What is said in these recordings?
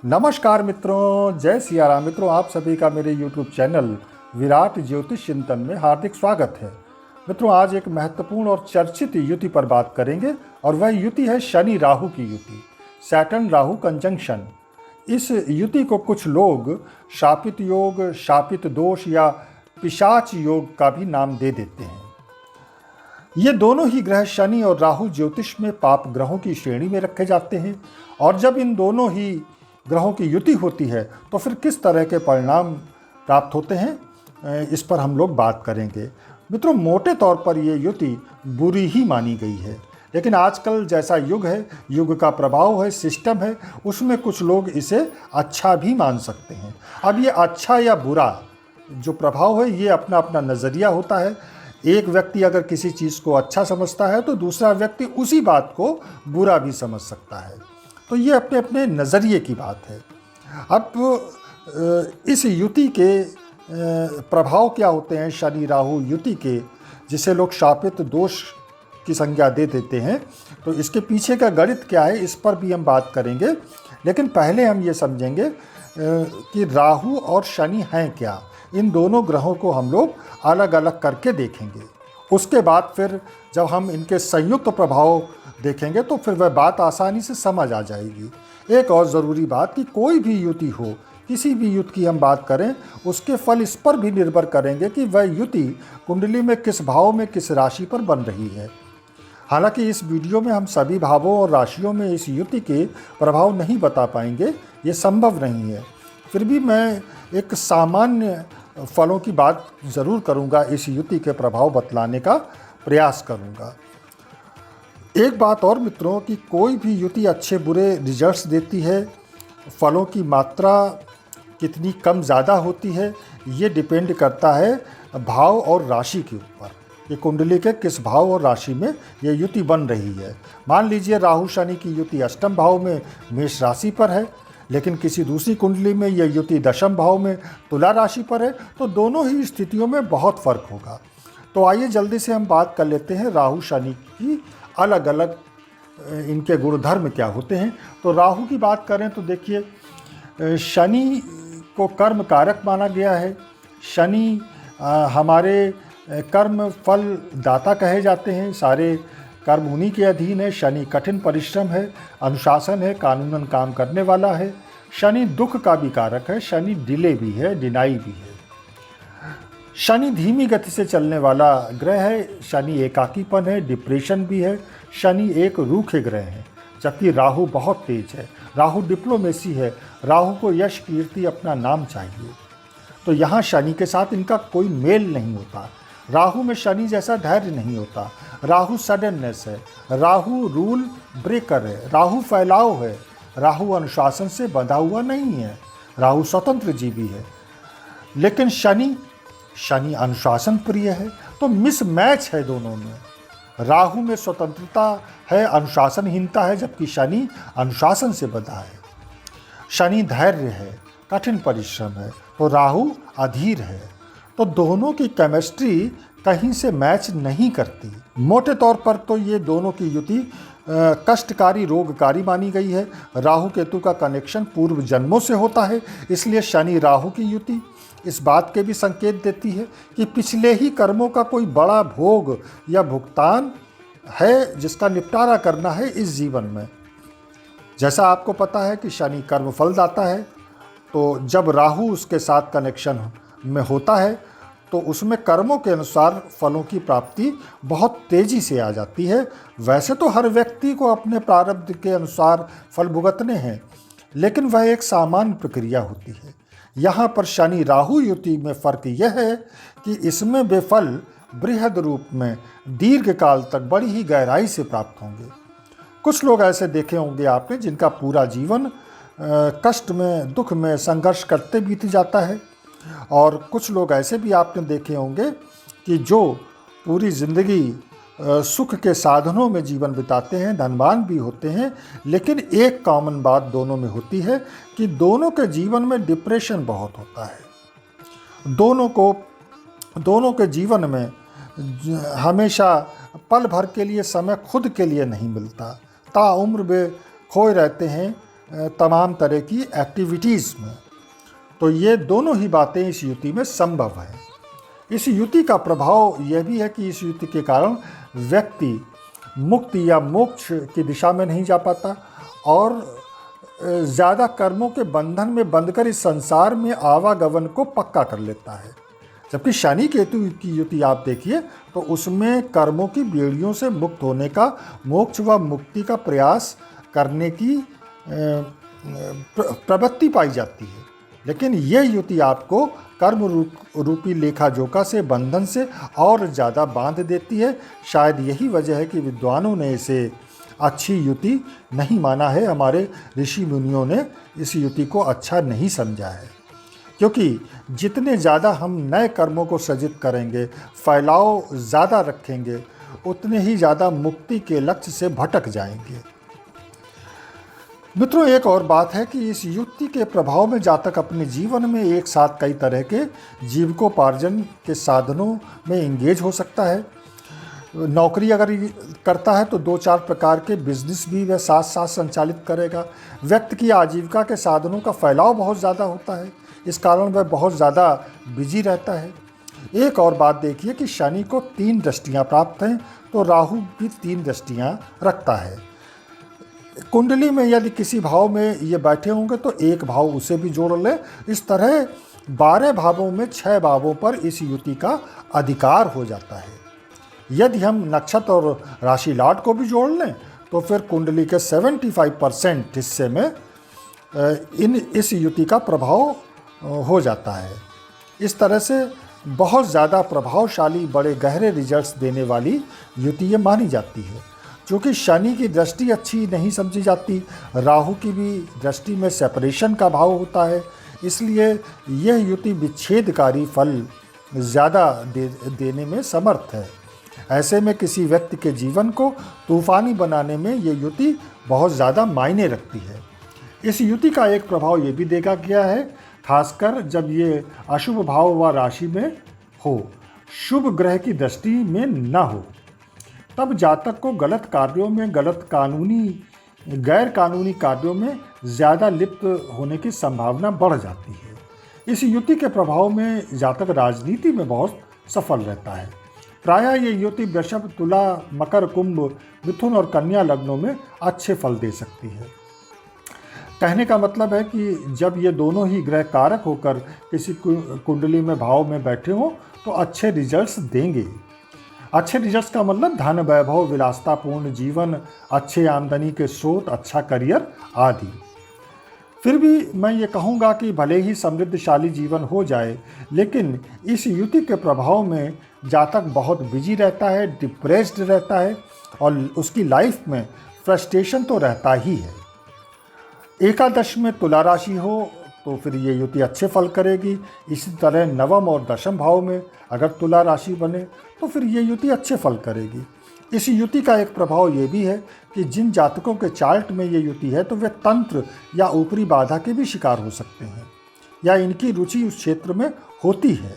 नमस्कार मित्रों, जय सिया राम। मित्रों, आप सभी का मेरे YouTube चैनल विराट ज्योतिष चिंतन में हार्दिक स्वागत है। मित्रों, आज एक महत्वपूर्ण और चर्चित युति पर बात करेंगे और वह युति है शनि राहु की युति, सैटर्न राहु कंजंक्शन। इस युति को कुछ लोग शापित योग, शापित दोष या पिशाच योग का भी नाम दे देते हैं। ये दोनों ही ग्रह शनि और राहु ज्योतिष में पाप ग्रहों की श्रेणी में रखे जाते हैं और जब इन दोनों ही ग्रहों की युति होती है तो फिर किस तरह के परिणाम प्राप्त होते हैं, इस पर हम लोग बात करेंगे। मित्रों, मोटे तौर पर ये युति बुरी ही मानी गई है, लेकिन आजकल जैसा युग है, युग का प्रभाव है, सिस्टम है, उसमें कुछ लोग इसे अच्छा भी मान सकते हैं। अब ये अच्छा या बुरा जो प्रभाव है, ये अपना अपना नज़रिया होता है। एक व्यक्ति अगर किसी चीज़ को अच्छा समझता है तो दूसरा व्यक्ति उसी बात को बुरा भी समझ सकता है। तो ये अपने अपने नज़रिए की बात है। अब इस युति के प्रभाव क्या होते हैं, शनि राहु युति के, जिसे लोग शापित दोष की संज्ञा दे देते हैं, तो इसके पीछे का गणित क्या है, इस पर भी हम बात करेंगे। लेकिन पहले हम ये समझेंगे कि राहु और शनि हैं क्या। इन दोनों ग्रहों को हम लोग अलग अलग करके देखेंगे। उसके बाद फिर जब हम इनके संयुक्त प्रभाव देखेंगे तो फिर वह बात आसानी से समझ आ जाएगी। एक और ज़रूरी बात कि कोई भी युति हो, किसी भी युति की हम बात करें, उसके फल इस पर भी निर्भर करेंगे कि वह युति कुंडली में किस भाव में, किस राशि पर बन रही है। हालांकि इस वीडियो में हम सभी भावों और राशियों में इस युति के प्रभाव नहीं बता पाएंगे, ये संभव नहीं है। फिर भी मैं एक सामान्य फलों की बात ज़रूर करूंगा, इस युति के प्रभाव बतलाने का प्रयास करूंगा। एक बात और मित्रों, कि कोई भी युति अच्छे बुरे रिजल्ट्स देती है। फलों की मात्रा कितनी कम ज़्यादा होती है, ये डिपेंड करता है भाव और राशि के ऊपर। ये कुंडली के किस भाव और राशि में ये युति बन रही है। मान लीजिए राहु शनि की युति अष्टम भाव में मेष राशि पर है, लेकिन किसी दूसरी कुंडली में यह युति दशम भाव में तुला राशि पर है, तो दोनों ही स्थितियों में बहुत फर्क होगा। तो आइए जल्दी से हम बात कर लेते हैं राहु शनि की अलग अलग इनके गुणधर्म क्या होते हैं। तो राहु की बात करें तो देखिए, शनि को कर्म कारक माना गया है। शनि हमारे कर्म फल दाता कहे जाते हैं। सारे कर्म उन्हीं के अधीन है। शनि कठिन परिश्रम है, अनुशासन है, कानूनन काम करने वाला है। शनि दुख का भी कारक है। शनि डिले भी है, डिनाई भी है। शनि धीमी गति से चलने वाला ग्रह है। शनि एकाकीपन है, डिप्रेशन भी है। शनि एक रूखे ग्रह है, जबकि राहु बहुत तेज है। राहु डिप्लोमेसी है। राहु को यश कीर्ति अपना नाम चाहिए, तो यहाँ शनि के साथ इनका कोई मेल नहीं होता। राहु में शनि जैसा धैर्य नहीं होता। राहु सडननेस है। राहु रूल ब्रेकर है। राहु फैलाव है। राहु अनुशासन से बंधा हुआ नहीं है। राहु स्वतंत्र जीवी है। लेकिन शनि अनुशासन प्रिय है, तो मिसमैच है दोनों में। राहु में स्वतंत्रता है, अनुशासनहीनता है, जबकि शनि अनुशासन से बंधा है। शनि धैर्य है, कठिन परिश्रम है, तो राहु अधीर है। तो दोनों की केमिस्ट्री कहीं से मैच नहीं करती। मोटे तौर पर तो ये दोनों की युति कष्टकारी, रोगकारी मानी गई है। राहु केतु का कनेक्शन पूर्व जन्मों से होता है, इसलिए शनि राहु की युति इस बात के भी संकेत देती है कि पिछले ही कर्मों का कोई बड़ा भोग या भुगतान है, जिसका निपटारा करना है इस जीवन में। जैसा आपको पता है कि शनि कर्म फलदाता है, तो जब राहु उसके साथ कनेक्शन में होता है तो उसमें कर्मों के अनुसार फलों की प्राप्ति बहुत तेज़ी से आ जाती है। वैसे तो हर व्यक्ति को अपने प्रारब्ध के अनुसार फल भुगतने हैं, लेकिन वह एक सामान्य प्रक्रिया होती है। यहाँ पर शनि राहु युति में फ़र्क यह है कि इसमें वे फल बृहद रूप में दीर्घ काल तक बड़ी ही गहराई से प्राप्त होंगे। कुछ लोग ऐसे देखे होंगे आपने जिनका पूरा जीवन कष्ट में, दुख में, संघर्ष करते बीत जाता है, और कुछ लोग ऐसे भी आपने देखे होंगे कि जो पूरी ज़िंदगी सुख के साधनों में जीवन बिताते हैं, धनवान भी होते हैं। लेकिन एक कॉमन बात दोनों में होती है कि दोनों के जीवन में डिप्रेशन बहुत होता है। दोनों के जीवन में हमेशा पल भर के लिए समय खुद के लिए नहीं मिलता। ताउम्र वे खोए रहते हैं तमाम तरह की एक्टिविटीज़ में। तो ये दोनों ही बातें इस युति में संभव है। इस युति का प्रभाव यह भी है कि इस युति के कारण व्यक्ति मुक्ति या मोक्ष की दिशा में नहीं जा पाता और ज़्यादा कर्मों के बंधन में बंधकर इस संसार में आवागमन को पक्का कर लेता है। जबकि शनि केतु की युति आप देखिए तो उसमें कर्मों की बेड़ियों से मुक्त होने का, मोक्ष व मुक्ति का प्रयास करने की प्रवृत्ति पाई जाती है। लेकिन यह युति आपको कर्म रूपी लेखा जोखा से, बंधन से और ज़्यादा बांध देती है। शायद यही वजह है कि विद्वानों ने इसे अच्छी युति नहीं माना है। हमारे ऋषि मुनियों ने इस युति को अच्छा नहीं समझा है, क्योंकि जितने ज़्यादा हम नए कर्मों को सृजित करेंगे, फैलाव ज़्यादा रखेंगे, उतने ही ज़्यादा मुक्ति के लक्ष्य से भटक जाएंगे। मित्रों, एक और बात है कि इस युक्ति के प्रभाव में जातक अपने जीवन में एक साथ कई तरह के जीविकोपार्जन के साधनों में इंगेज हो सकता है। नौकरी अगर करता है तो 2-4 प्रकार के बिजनेस भी वह साथ साथ संचालित करेगा। व्यक्ति की आजीविका के साधनों का फैलाव बहुत ज़्यादा होता है, इस कारण वह बहुत ज़्यादा बिजी रहता है। एक और बात देखिए कि शनि को 3 दृष्टियाँ प्राप्त हैं, तो राहु भी 3 दृष्टियाँ रखता है। कुंडली में यदि किसी भाव में ये बैठे होंगे तो एक भाव उसे भी जोड़ ले। इस तरह 12 भावों में 6 भावों पर इस युति का अधिकार हो जाता है। यदि हम नक्षत्र और राशि लाट को भी जोड़ लें तो फिर कुंडली के 75% हिस्से में इस युति का प्रभाव हो जाता है। इस तरह से बहुत ज़्यादा प्रभावशाली, बड़े गहरे रिजल्ट्स देने वाली युति ये मानी जाती है। चूँकि शनि की दृष्टि अच्छी नहीं समझी जाती, राहु की भी दृष्टि में सेपरेशन का भाव होता है, इसलिए यह युति विच्छेदकारी फल ज़्यादा देने में समर्थ है। ऐसे में किसी व्यक्ति के जीवन को तूफानी बनाने में ये युति बहुत ज़्यादा मायने रखती है। इस युति का एक प्रभाव ये भी देखा गया है, खासकर जब ये अशुभ भाव व राशि में हो, शुभ ग्रह की दृष्टि में न हो, तब जातक को गलत कार्यों में, गैर कानूनी कार्यों में ज़्यादा लिप्त होने की संभावना बढ़ जाती है। इस युति के प्रभाव में जातक राजनीति में बहुत सफल रहता है। प्रायः ये युति वृषभ, तुला, मकर, कुंभ, मिथुन और कन्या लग्नों में अच्छे फल दे सकती है। कहने का मतलब है कि जब ये दोनों ही ग्रह कारक होकर किसी कुंडली में भाव में बैठे हों तो अच्छे रिजल्ट्स देंगे। अच्छे रिजल्ट्स का मतलब धन, वैभव, विलासतापूर्ण जीवन, अच्छे आमदनी के स्रोत, अच्छा करियर आदि। फिर भी मैं ये कहूँगा कि भले ही समृद्धशाली जीवन हो जाए, लेकिन इस युति के प्रभाव में जातक बहुत बिजी रहता है, डिप्रेस्ड रहता है और उसकी लाइफ में फ्रस्ट्रेशन तो रहता ही है। एकादश में तुला राशि हो तो फिर ये युति अच्छे फल करेगी। इसी तरह नवम और दशम भाव में अगर तुला राशि बने तो फिर ये युति अच्छे फल करेगी। इस युति का एक प्रभाव ये भी है कि जिन जातकों के चार्ट में ये युति है तो वे तंत्र या ऊपरी बाधा के भी शिकार हो सकते हैं या इनकी रुचि उस क्षेत्र में होती है।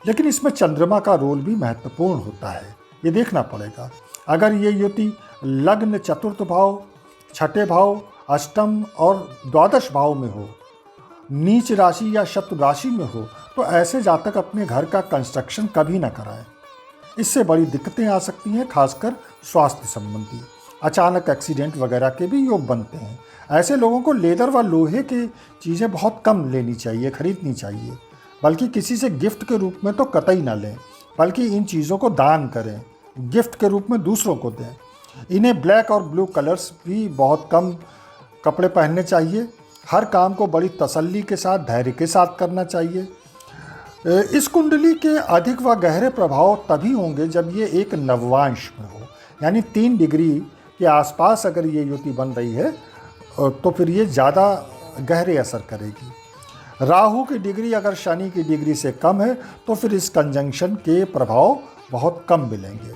लेकिन इसमें चंद्रमा का रोल भी महत्वपूर्ण होता है, ये देखना पड़ेगा। अगर ये युति लग्न, चतुर्थ भाव, छठे भाव, अष्टम और द्वादश भाव में हो, नीच राशि या शत्रु राशि में हो, तो ऐसे जातक अपने घर का कंस्ट्रक्शन कभी ना कराएं। इससे बड़ी दिक्कतें आ सकती हैं, खासकर स्वास्थ्य संबंधी। अचानक एक्सीडेंट वगैरह के भी योग बनते हैं। ऐसे लोगों को लेदर व लोहे की चीज़ें बहुत कम लेनी चाहिए, खरीदनी चाहिए, बल्कि किसी से गिफ्ट के रूप में तो कतई ना लें, बल्कि इन चीज़ों को दान करें, गिफ्ट के रूप में दूसरों को दें। इन्हें ब्लैक और ब्लू कलर्स भी बहुत कम कपड़े पहनने चाहिए। हर काम को बड़ी तसल्ली के साथ, धैर्य के साथ करना चाहिए। इस कुंडली के अधिक व गहरे प्रभाव तभी होंगे जब ये एक नववांश में हो, यानी 3 डिग्री के आसपास अगर ये युति बन रही है तो फिर ये ज़्यादा गहरे असर करेगी। राहु की डिग्री अगर शनि की डिग्री से कम है तो फिर इस कंजंक्शन के प्रभाव बहुत कम मिलेंगे।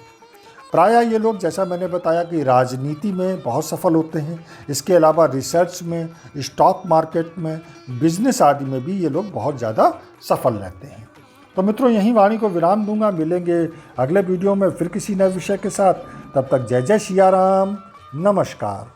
प्रायः ये लोग, जैसा मैंने बताया, कि राजनीति में बहुत सफल होते हैं। इसके अलावा रिसर्च में, स्टॉक मार्केट में, बिजनेस आदि में भी ये लोग बहुत ज़्यादा सफल रहते हैं। तो मित्रों, यहीं वाणी को विराम दूंगा। मिलेंगे अगले वीडियो में फिर किसी नए विषय के साथ। तब तक जय जय सिया राम, नमस्कार।